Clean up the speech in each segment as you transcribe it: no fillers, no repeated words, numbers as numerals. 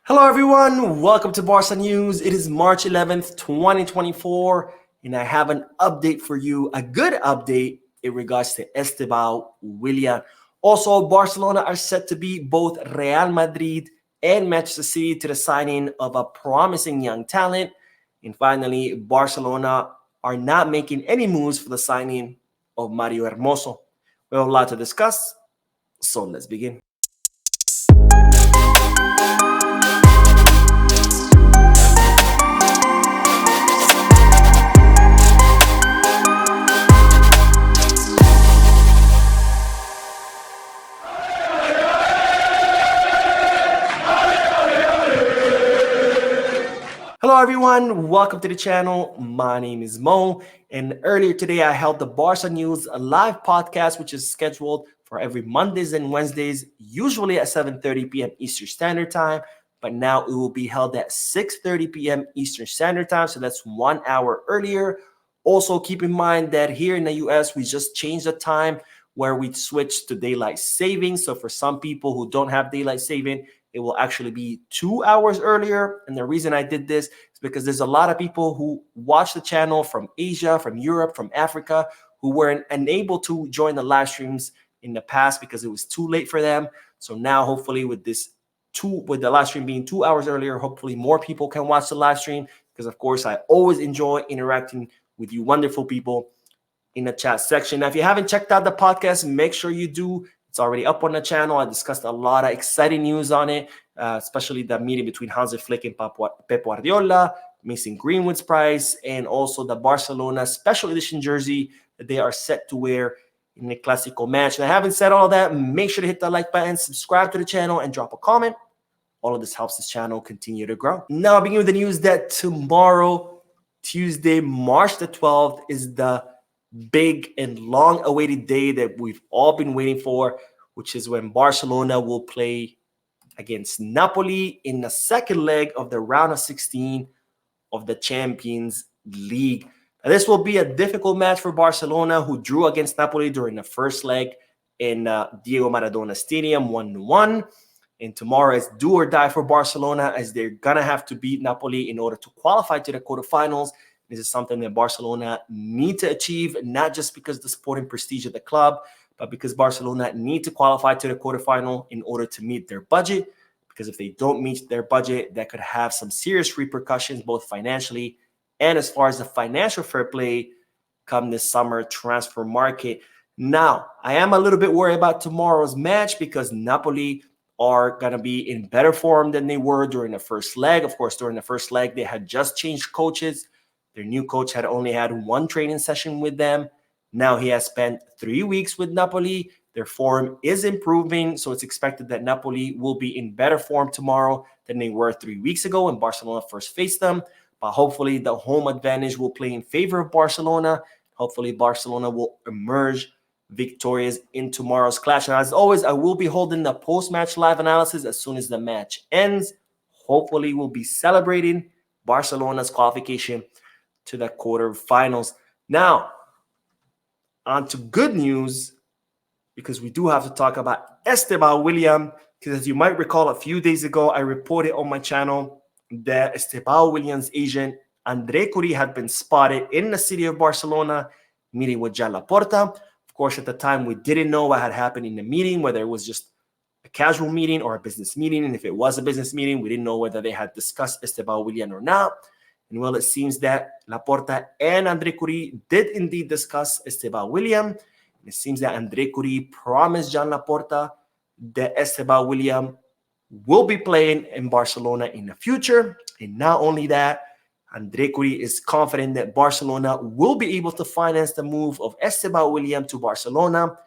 Hello everyone, welcome to Barca News. It is March 11th, 2024, and I have an update for you, a good update in regards to Estevao Willian. Also, Barcelona are set to beat both Real Madrid and Manchester City to the signing of a promising young talent. And finally, Barcelona are not making any moves for the signing of Mario Hermoso. We have a lot to discuss, so let's begin. Hello everyone, welcome to the channel. My name is Mo, and earlier today I held the Barca News live podcast, which is scheduled for every Mondays and Wednesdays, usually at 7:30 p.m. Eastern Standard Time, but now it will be held at 6:30 p.m. Eastern Standard Time, so that's 1 hour earlier. Also, keep in mind that here in the US, we just changed the time where we switched to daylight saving. So for some people who don't have daylight saving, it will actually be 2 hours earlier. And the reason I did this is because there's a lot of people who watch the channel from Asia, from Europe, from Africa, who weren't unable to join the live streams in the past because it was too late for them. So now, hopefully, with the live stream being 2 hours earlier, hopefully more people can watch the live stream. Because of course, I always enjoy interacting with you wonderful people in the chat section. Now, if you haven't checked out the podcast, make sure you do. It's already up on the channel. I discussed a lot of exciting news on it, especially the meeting between Hansi Flick and Pep Guardiola, Mason Greenwood's price, and also the Barcelona special edition jersey that they are set to wear in the Clásico match. And I haven't said all that. Make sure to hit the like button, subscribe to the channel, and drop a comment. All of this helps this channel continue to grow. Now, beginning with the news that tomorrow, Tuesday, March the 12th, is the big and long-awaited day that we've all been waiting for, which is when Barcelona will play against Napoli in the second leg of the round of 16 of the Champions League. Now, this will be a difficult match for Barcelona, who drew against Napoli during the first leg in Diego Maradona Stadium 1-1. And tomorrow is do or die for Barcelona, as they're going to have to beat Napoli in order to qualify to the quarterfinals. This is something that Barcelona need to achieve, not just because of the sporting prestige of the club, but because Barcelona need to qualify to the quarterfinal in order to meet their budget. Because if they don't meet their budget, that could have some serious repercussions, both financially and as far as the financial fair play come this summer transfer market. Now, I am a little bit worried about tomorrow's match because Napoli are going to be in better form than they were during the first leg. Of course, during the first leg, they had just changed coaches. Their new coach had only had one training session with them. Now he has spent 3 weeks with Napoli. Their form is improving, so it's expected that Napoli will be in better form tomorrow than they were 3 weeks ago when Barcelona first faced them. But hopefully the home advantage will play in favor of Barcelona. Hopefully Barcelona will emerge victorious in tomorrow's clash. And as always, I will be holding the post-match live analysis as soon as the match ends. Hopefully we'll be celebrating Barcelona's qualification to the quarterfinals. Now, on to good news, because we do have to talk about Estevao Willian, because as you might recall, a few days ago, I reported on my channel that Estevao Willian's agent, Andre Cury, had been spotted in the city of Barcelona, meeting with Joan Laporta. Of course, at the time, we didn't know what had happened in the meeting, whether it was just a casual meeting or a business meeting. And if it was a business meeting, we didn't know whether they had discussed Estevao Willian or not. And well, it seems that Laporta and Andre Cury did indeed discuss Estevao Willian. It seems that Andre Cury promised Joan Laporta that Estevao Willian will be playing in Barcelona in the future. And not only that, Andre Cury is confident that Barcelona will be able to finance the move of Estevao Willian to Barcelona,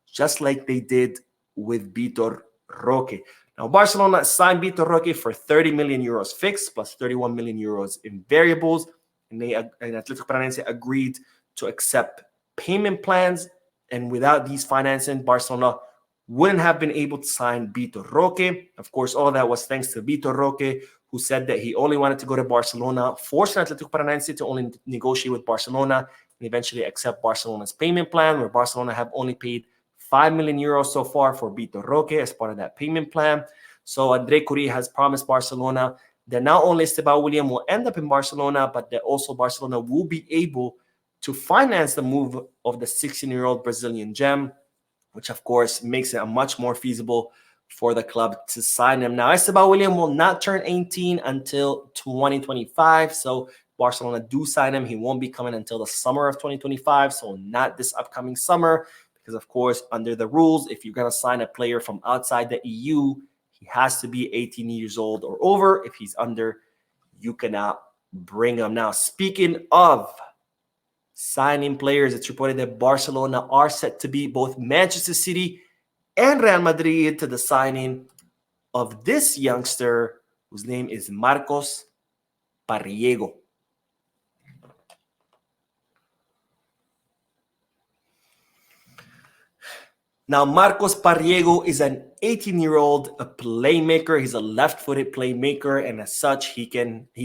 just like they did with Vitor Roque. Now, Barcelona signed Vitor Roque for 30 million euros fixed plus 31 million euros in variables. And Atletico Madrid agreed to accept payment plans. And without these financing, Barcelona wouldn't have been able to sign Vitor Roque. Of course, all of that was thanks to Vitor Roque, who said that he only wanted to go to Barcelona, forcing Atletico Madrid to only negotiate with Barcelona and eventually accept Barcelona's payment plan, where Barcelona have only paid 5 million euros so far for Vitor Roque as part of that payment plan. So Andre Cury has promised Barcelona that not only Estevao Willian will end up in Barcelona, but that also Barcelona will be able to finance the move of the 16-year-old Brazilian gem, which of course makes it a much more feasible for the club to sign him. Now, Estevao Willian will not turn 18 until 2025, so Barcelona do sign him. He won't be coming until the summer of 2025, so not this upcoming summer, because of course, under the rules, if you're going to sign a player from outside the EU, he has to be 18 years old or over. If he's under, you cannot bring him. Now, speaking of signing players, it's reported that Barcelona are set to beat both Manchester City and Real Madrid to the signing of this youngster whose name is Marcos Parriego. Now, Marcos Parriego is an 18-year-old playmaker. He's a left-footed playmaker, and as such, he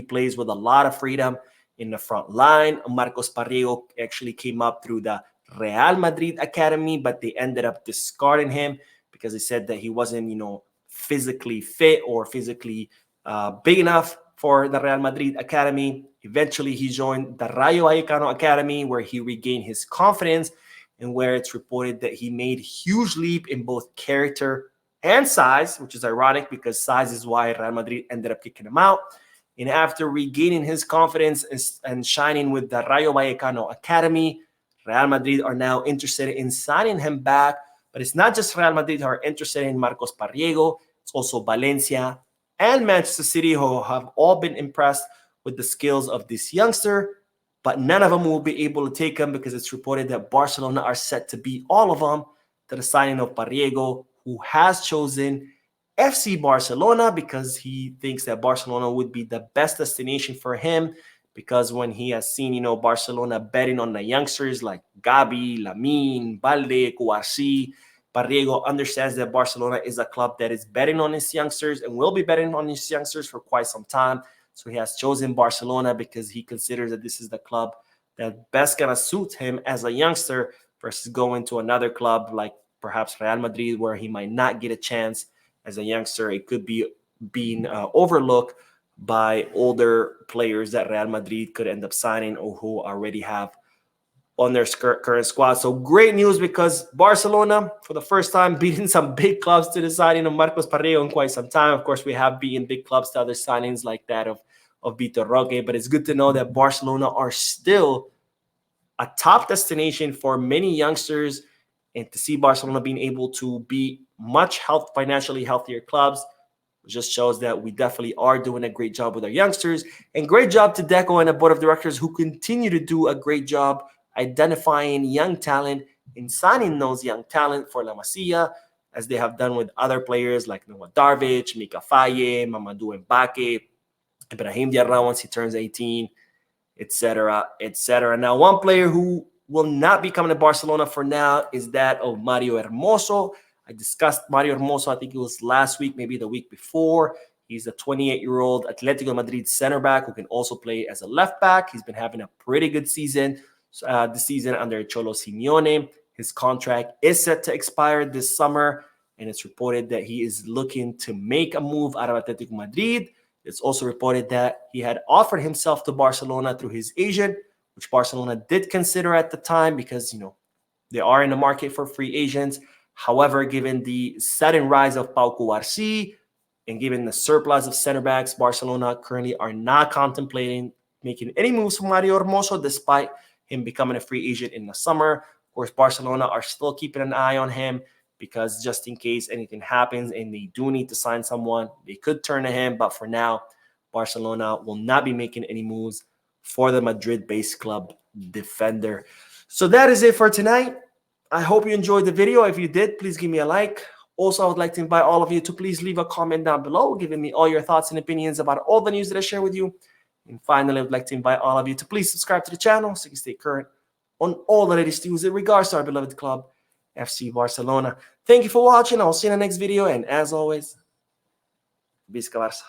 plays with a lot of freedom in the front line. Marcos Parriego actually came up through the Real Madrid Academy, but they ended up discarding him because they said that he wasn't, physically fit or physically big enough for the Real Madrid Academy. Eventually, he joined the Rayo Vallecano Academy, where he regained his confidence and where it's reported that he made huge leap in both character and size, which is ironic because size is why Real Madrid ended up kicking him out. And after regaining his confidence and shining with the Rayo Vallecano Academy, Real Madrid are now interested in signing him back. But it's not just Real Madrid who are interested in Marcos Parriego. It's also Valencia and Manchester City who have all been impressed with the skills of this youngster. But none of them will be able to take him because it's reported that Barcelona are set to beat all of them to the signing of Parriego, who has chosen FC Barcelona because he thinks that Barcelona would be the best destination for him, because when he has seen, Barcelona betting on the youngsters like Gabi, Lamine, Balde, Cury, Parriego understands that Barcelona is a club that is betting on its youngsters and will be betting on its youngsters for quite some time. So he has chosen Barcelona because he considers that this is the club that best gonna suit him as a youngster versus going to another club like perhaps Real Madrid, where he might not get a chance as a youngster. It could be being overlooked by older players that Real Madrid could end up signing or who already have on their current squad. So great news because Barcelona, for the first time, beating some big clubs to the signing of Marcos Parriego in quite some time. Of course, we have beaten big clubs to other signings like that of Vitor Roque, but it's good to know that Barcelona are still a top destination for many youngsters, and to see Barcelona being able to be much financially healthier clubs just shows that we definitely are doing a great job with our youngsters. And great job to Deco and the board of directors who continue to do a great job identifying young talent and signing those young talent for La Masia, as they have done with other players like Noah Darvic, Mika Faye, Mamadou Mbake, Ibrahim Diarra once he turns 18, etc., etc. Now, one player who will not be coming to Barcelona for now is that of Mario Hermoso. I discussed Mario Hermoso, I think it was last week, maybe the week before. He's a 28-year-old Atletico Madrid center back who can also play as a left back. He's been having a pretty good season this season under Cholo Simeone. His contract is set to expire this summer, and it's reported that he is looking to make a move out of Atletico Madrid. It's also reported that he had offered himself to Barcelona through his agent, which Barcelona did consider at the time because, they are in the market for free agents. However, given the sudden rise of Pau Cury and given the surplus of center backs, Barcelona currently are not contemplating making any moves for Mario Hermoso, despite him becoming a free agent in the summer. Of course, Barcelona are still keeping an eye on him because just in case anything happens and they do need to sign someone, they could turn to him. But for now, Barcelona will not be making any moves for the Madrid-based club defender. So that is it for tonight. I hope you enjoyed the video. If you did, please give me a like. Also, I would like to invite all of you to please leave a comment down below, giving me all your thoughts and opinions about all the news that I share with you. And finally, I would like to invite all of you to please subscribe to the channel so you can stay current on all the latest news in regards to our beloved club, FC Barcelona. Thank you for watching. I'll see you in the next video. And as always, Visca Barça.